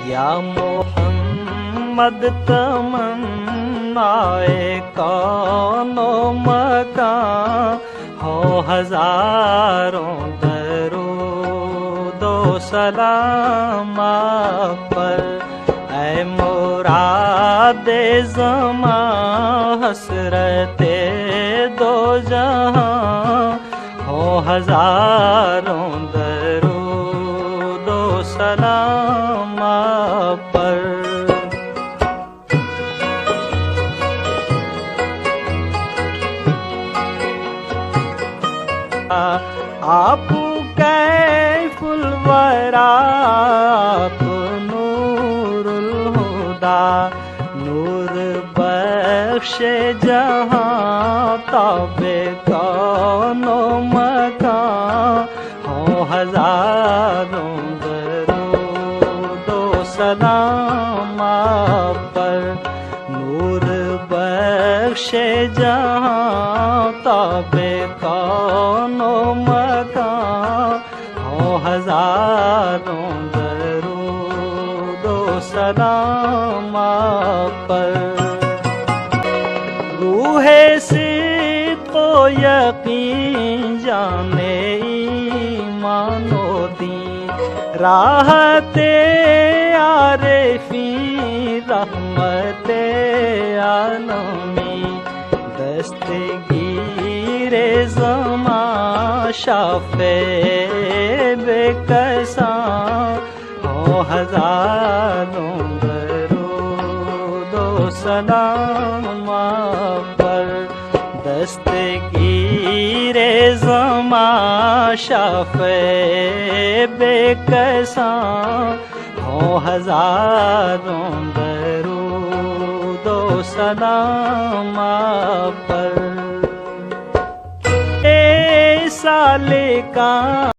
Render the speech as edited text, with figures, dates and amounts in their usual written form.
یا محمد تمنائے کون و مکان، ہو ہزاروں درود و سلام آپ پر۔ اے مراد زمان حسرت دو جہاں، ہو ہزاروں درود و سلام آپ پر۔ آپ کیف الورا، آپ نور الہدا، نور بخش جہاں، تاب کون و مکان، ہو ہزاروں درود و سلام آپ پر۔ نور بخش جہاں، تاب کون و مکان، ہو ہزاروں درود و سلام آپ پر۔ روح صدق و یقین، جانے ایمان و دین، راحت عارفین، رحمت عالمین، دستگیر زمان، شافع بے کساں، ہو ہزاروں درود و سلام آپ پر۔ دستگیر زمان، شافع بے کساں، ہو ہزاروں درود و سلام آپ پر۔ اے سالکاں